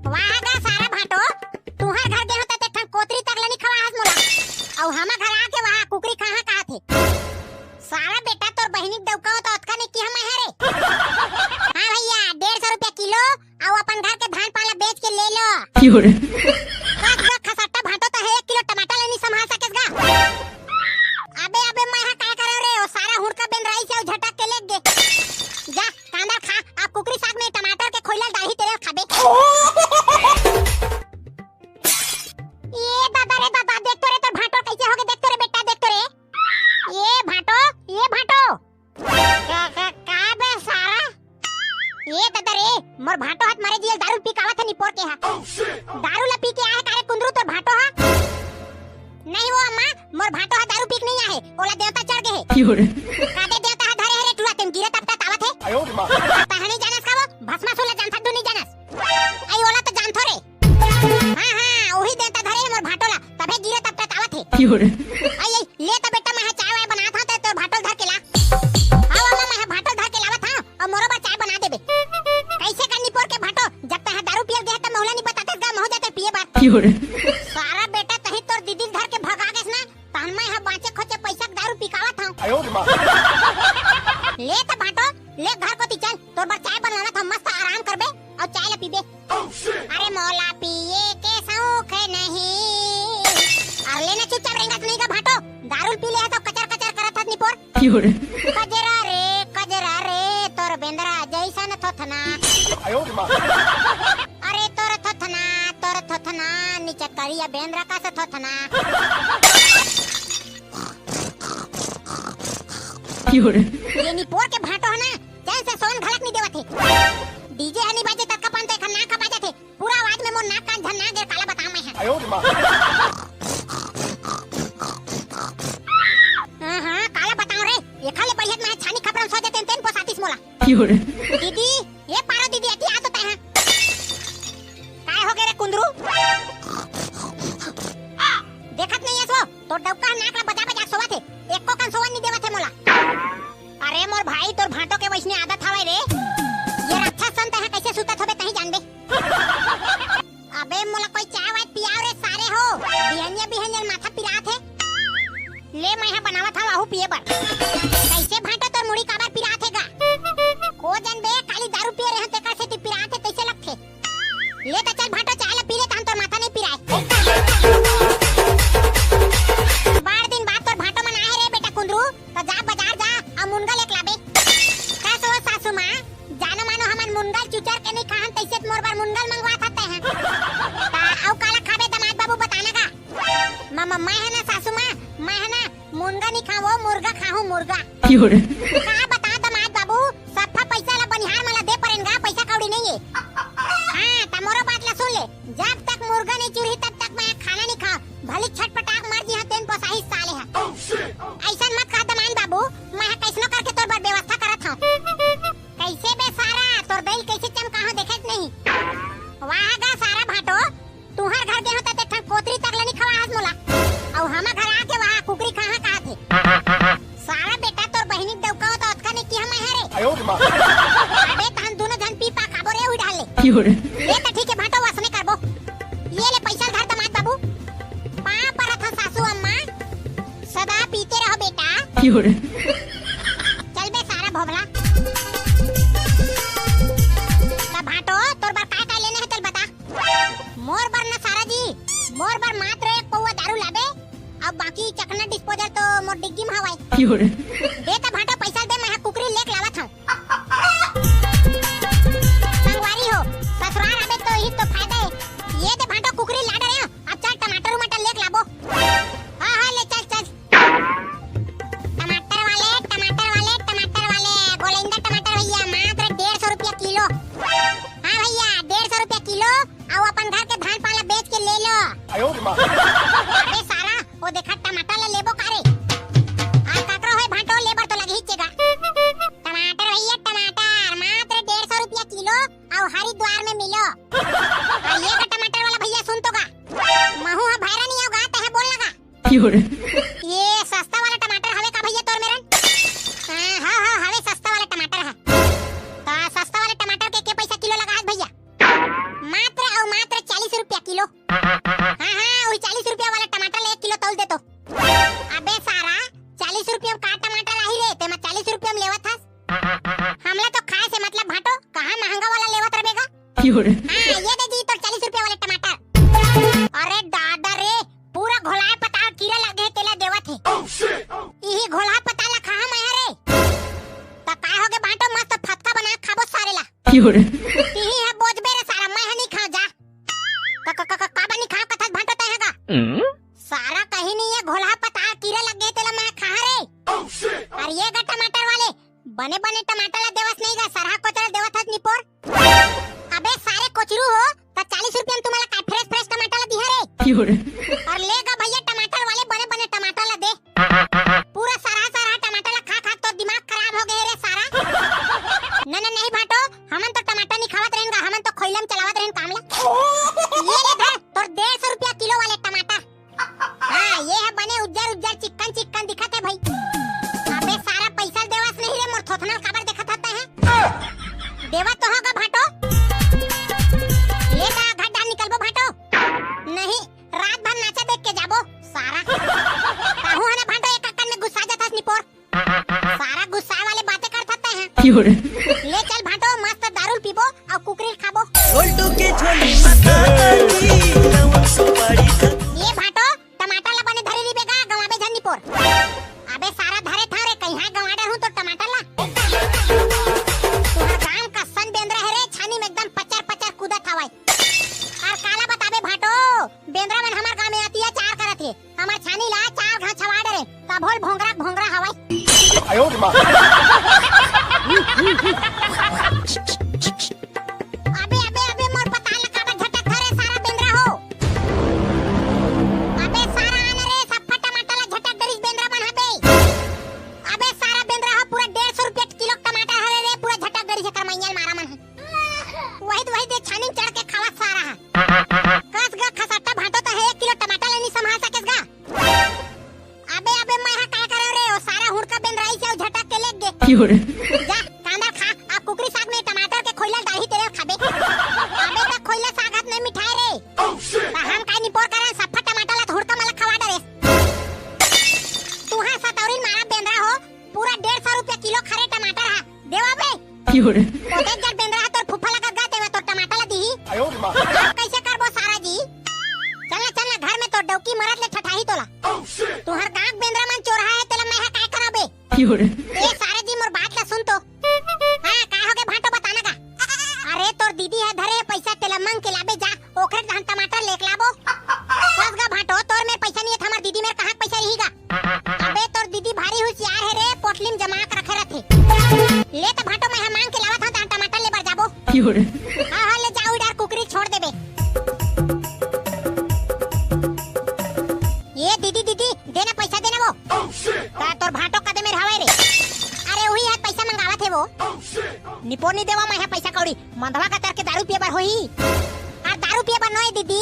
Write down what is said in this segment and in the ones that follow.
वाह गा सारा भाटो तुहार घर गए होता ते कोतरी तक लनी खवास मोला और हमा घर आके वहां कुकरी कहां कहा थे सारा बेटा तोर बहिनी दौका तो अतका नहीं की हम है रे। हां भैया 150 रुपया किलो और अपन घर के धान पाला बेच के ले लो क्यों रे खसट्टा भाटो तो है 1 किलो टमाटर लेनी संभाल सकेगा। अबे अबे मैं हां काय करे रे ओ सारा हुड़का बेन राई से झटक के ले गे जा कांदा खा अब कुकरी साग में टमाटर के खोइला डाली तेरे खाबे। ये दादा रे दादा देख तो रे तो भाटो कैसे होगे देख तो रे बेटा देख तो रे ये भाटो का बे सारा ये दादा रे मोर भाटो हाथ मारे जियल दारू पी कावा था निपोर के हा दारू ला पी के आए कारे कुंदरू तोर भाटो हा नहीं वो अम्मा मोर भाटो हा दारू पीक नहीं आए ओला देवता चढ़ गए है क्यों रे कादे देवता हा धरे है रे टुला तेम गिरे तब तक आवत है आयो मां पहनी जानस का वो भस्मासुर ला जानथा दु नहीं जानस आई ओला तो जानथो रे हां ओही देवता धरे है मोर भाटो ला तबे गिरे तब तक आवत है क्यों रे आई ले तो बेटा मैं चाय वाय बना था तो भाटो धर के ला हां अम्मा मैं भाटो धर के लावत हां और मोरो बा चाय बना देबे कैसे करनी पोर के भाटो जब तक दारू पियल दे त मौला नहीं बताते गा महो जाते पिए बात क्यों रे सारा बेटा तही तोर दीदी धर के भगा गेस ना तहन मैं हा बाचे खोचे पैसा दारू पिकावा था आयो मां ले त भाटो ले घर को ती चल तोर बार चाय बनाना था मस्त आराम करबे और चाय ला पीबे अरे मौला पिए के शौक है नहीं और लेना चुपचाप रहेगा नहीं का भाटो दारू पी ले तो कचर कचर करत हत निपोर क्यों रे कजरा रे तोर बेंदरा जैसा न थोथना आयो मां अरे तोर थोथना नीचे करिया बेंदरा का से थोथना क्यों रे ये निपोर के भाटो है ना चैन से सोन घलक नहीं देवत है डीजे हनी बाजे तक का पान ते खन्ना का बाजे थे पूरा आवाज में मोर नाक कान झन्ना गिर काला बता मैं है आयो मां हां काला बताओ रे ये खाले बढ़िया में छानी खपरन सो देते तेन पोसातीस मोला क्यों रे दीदी ये पारो दीदी अति आ तो तय काय हो गए रे कुंदरू देखत नहीं है सो तो डबका नाक ला बजा बजा सोवा थे एको कान सोवा नहीं देवत है मोला अरे मोर भाई तोर भाटो के वैसने आदत हवे रे ये रक्षा संत है कैसे सुतत होबे तही जानबे अबे मोला कोई चाय वाय पियाव रे सारे हो बिहनिया माथा पिरात है ले मैं यहां बनावत हूं आहू पिए बर कैसे भाटो तोर मुड़ी काबर पिरात है गा को जानबे खाली दारू पिए रहे ते कैसे ती पिरात है कैसे लगथे ले त चल भाटो चाय ला पी ले तहन तोर माथा नहीं पिराए बार दिन बाद तोर भाटो मन आए रे बेटा कुंदरू तो जा बाजार जा आ मुनगा लेक लाबे कैसो सासू मां जानो मानो हमन मुनगल चुचर के नहीं खाहन तैसे मोर बार मुनगल मंगवा थाते हैं ता औ काला खाबे दमाद बाबू बताना का मामा मैं है ना सासू मां मैं है ना मुनगा नहीं खाओ मुर्गा खाऊं मुर्गा क्यों रे का बता दमाद बाबू सफा पैसा ला बनिहार मला दे परेंगा पैसा कौड़ी नहीं है हां तमोरो बात ला सुन ले जब तक मुर्गा नहीं चुरही तब तक मैं खाना नहीं खा भली छटपटाक मार जी हतेन पोसाही साले है ऐसा मत कह दमान बाबू मैं कैसनो करके तोर बार व्यवस्था करत हूं कैसे बे सारा तोर बैल कैसे चमका हो देखत नहीं वाह गा सारा भाटो तुहार घर गए होता ते कोतरी तक लनी खवास मोला और हमा घर आके वहां कुकरी कहां कहा थे सारा बेटा तोर बहिनी दौका तो अतका नहीं की हम है रे आयो मां अबे तहन दोनों जन पी पा खाबो रे उड़ डाल ले क्यों रे ले त ठीक है भाटो वसने करबो ये ले पैसा धर दमाद बाबू पा परत हो सासू अम्मा सदा पीते रहो बेटा क्यों रे चल बे सारा भोबला का भाटो तोर बार काय लेने है चल बता मोर बार ना सारा जी मोर बार मात्र एक पौवा दारू लाबे अब बाकी चकना डिस्पोजल तो मोर डिग्गी में हवाई क्यों रे दे त भाटो पैसा दे मैं कुकरी लेक लावत हूं संगवारी हो ससुराल आबे तो ही तो फायदा है ये दे भाटो कुकरी ला डरे अब चल टमाटर मटर लेक लाबो हां ले चल चल टमाटर वाले गोलेंदा टमाटर भैया मात्र 150 रुपया किलो हां भैया 150 रुपया किलो और अपन घर के धान पाला बेच के ले लो आयो मां अबे सारा वो देखा टमाटर ला लेबो कारे आ काकरो है भाटो लेबर तो लगी चेगा टमाटर भैया टमाटर मात्र 150 रुपया किलो और हरिद्वार में मिलो और ये का टमाटर वाला भैया सुन तो गा महू हा भैरा नहीं होगा तो है बोल लगा क्यों रे ये सस्ता वाला टमाटर हवे का भैया तोर मेरन हां हवे सस्ता वाला टमाटर है तो सस्ता वाला टमाटर के पैसा किलो लगा है भैया मात्र और किलो। हाँ वही 40 रुपया वाला टमाटर ले 1 किलो तौल दे तो। अबे सारा 40 रुपया में का टमाटर आही रे, ते मैं 40 रुपया में लेवत हस। हमला तो खाए से मतलब भाटो, कहाँ महंगा वाला लेवत रहेगा। हाँ ये दे दी तो 40 रुपया वाले टमाटर। अरे दादा रे, पूरा घोलाए पताल कीड़ा लगे तेला देवत है। यही घोला पताला खा मैं रे, तो काय होगे भाटो मस्त फटका बना खाबो सारे ला। यही है बोझबे रे सारा, मैं नहीं खा जा। का बनी खा कथत भाटो तय हैगा। सारा कहीं नहीं है घोला पताल कीड़ा लगे तेला मैं खा रे। और ये गा टमाटर वाले बने बने टमाटर ला देवस नहीं गा, सरहा कोचरा देवत हस निपोर। अबे सारे कोचरू हो तो 40 रुपया में तुम्हारा का फ्रेश फ्रेश टमाटर ला दिया रे। और लेगा भैया टमाटर वाले बने बने टमाटर ला दे। पूरा सरहा टमाटर ला खा खा तो दिमाग खराब हो गए रे सारा। नहीं भाटो, हमन तो टमाटर नहीं खावत रहेंगा, हमन तो खोइलम चलावत रहें काम ला। ये ले धर तोर 150 रुपया किलो वाले टमाटर। हाँ ये है बने उज्जर उज्जर चिकन चिकन दिखत है भाई। अबे सारा पैसा देवस नहीं रे, मोर थोथनल खबर देखत हता है। देवा तो होगा भाटो, ले दा घाटा निकलबो भाटो। नहीं रात भर नाचा देख के जाबो सारा। काहू है ना भाटो, एक अक्कन में गुस्सा जाता निपोर। सारा गुस्सा वाले बातें करत हता है। ले चल भाटो, मस्त दारू पीबो और कुकरी खाबो। ये भाटो टमाटर ला बने धरे रिबेगा गवाबे झन्नी पोर। अबे सारा धरे था रे, कहीं गवाडर हूं तो टमाटर ला। तुहर गांव का सन बेंद्रा है रे, छानी में एकदम पचर पचर कूदत हवाई। और काला बताबे भाटो, बेंद्रा मन हमार गांव में अतिया चार करत है, हमार छानी ला चार घा छवाड़ रे, कभोल भोंगरा भोंगरा हवाई। आयो मां। अबे मोर पता लगा बा झटक धरे सारा बेंद्रा हो। अबे सारा आने रे, सब टमाटर ला झटक दरिस बेंद्रा मन हबे। अबे सारा बेंद्रा हो, पूरा 150 रुपया किलो टमाटर हरे रे, पूरा झटक दरिस कर मैयल मारा मन है। वही दे छानी चढ़ के खावा सारा है। कस गा खसट्टा भाटो तो है 1 किलो टमाटर लेनी संभाल सकेस गा। अबे मैं हा काय करे रे, ओ सारा हुड़का बेंद्राई से झटक के लेग गे। जा कांदा खा, आप कुकरी साग में टमाटर के खोइला डाही तेरे खाबे। अबे का खोइला साग हाथ में मिठाई रे। ता हम काय निपोर करे, सफा टमाटर ला हुड़का मला खवा डरे। तू हा सतौरी मारा बेंद्रा हो, पूरा 150 रुपया किलो खरे टमाटर हा देवा बे। ओते जट बेंद्रा हा तोर फुफा लगा गा देवा तोर टमाटर ला दी। आयो मां। कैसे करबो सारा जी, चलना घर में तो डौकी मरत ले ठठाही तोला। तुहर गांव बेंद्रा मन चोरहा है, तेला मैं हा काय कराबे। ए सारे जी मोर बात ला सुन तो। हां का होगे भाटो बताना का। अरे तोर दीदी है धरे पैसा तेला मांग के लाबे, जा ओखरे धान टमाटर लेक लाबो। बस गा भाटो, तोर में पैसा नहीं है, हमार दीदी मेरे कहां पैसा रहीगा। अबे तोर दीदी भारी होशियार है रे, पोटली में जमा कर रखे रहथे। ले तो भाटो मैं मांग के लावत हूं, धान टमाटर ले बर जाबो। हां ले जाओ इधर, कुकरी छोड़ देबे। ये दीदी देना पैसा देना वो। का तोर भाटो कदे में रहवे रे। अरे वही है पैसा मंगावत है वो। निपोर नहीं देवा मैं पैसा कौड़ी, मंधवा का तर के दारू पिए बर होई। और दारू पिए बर नोय दीदी।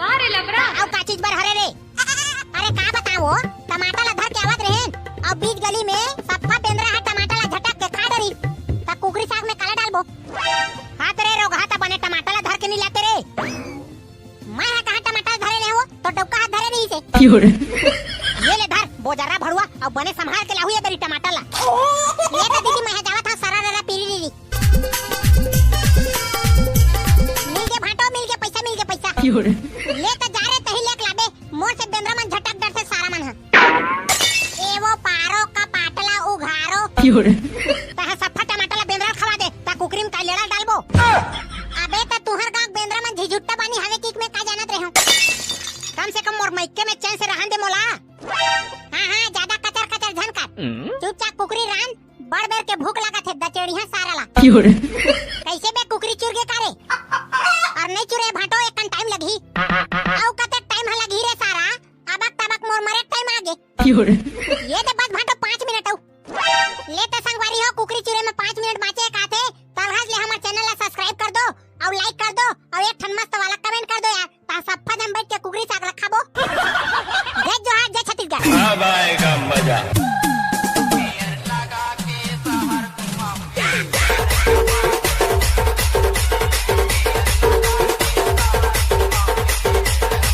अरे लबरा और का चीज बर हरे रे। अरे का बताओ, टमाटर ला धर के आवत रहेन और बीच गली में सफा बेंद्रा है टमाटर ला झटक के खा डरी। ता कुकरी साग में काला डालबो। हाथ रे रोगा ता बने टमाटर ला धर के नहीं लाते रे। मैं कहा टमाटर धरे ले हो तो डौका हाथ धरे नहीं से। ये ले धर बोजरा भरुआ और बने संभाल के लाहू ये बेरी टमाटर ला। ये तो दीदी मैं जावा था सारा ररा पीरी ली। मिल के भाटो, मिल के पैसा। ले तो जा रे तही लेक लाबे, मोर से बेंद्रा मन झटक डर से सारा मन है। ए वो पारो का पाटला उघारो। ता सफा टमाटर ला बेंद्रा खवा दे, ता कुकरी में का लेड़ा डालबो। अबे ता तुहर गांव बेंद्रा मन झिझुट्टा बानी हवे किक में का जानत रहे हो। कम से कम मोर माइके में चैन से रहन दे मोला। हां ज्यादा कचर झन कर। चुपचाप कुकरी रान, बड़ बेर के भूख लागत है दचेड़िया सारा ला। कैसे बे कुकरी चुर के करे और नहीं चुरे भाटो, एक टाइम लगी। आउ कते टाइम ह लगी रे सारा, अबक तबक मोर मरे टाइम आगे। ये दे बस भाटो 5 मिनट आउ। ले त संगवारी हो, कुकरी चुरे में 5 मिनट बाचे काथे। तलहस ले हमर चैनल ला सब्सक्राइब कर दो और लाइक कर दो और एक ठन मस्त वाला कमेंट कर दो यार, ता सब फजम बैठ के कुकरी साग ला खाबो। जय जोहार, जय छत्तीसगढ़।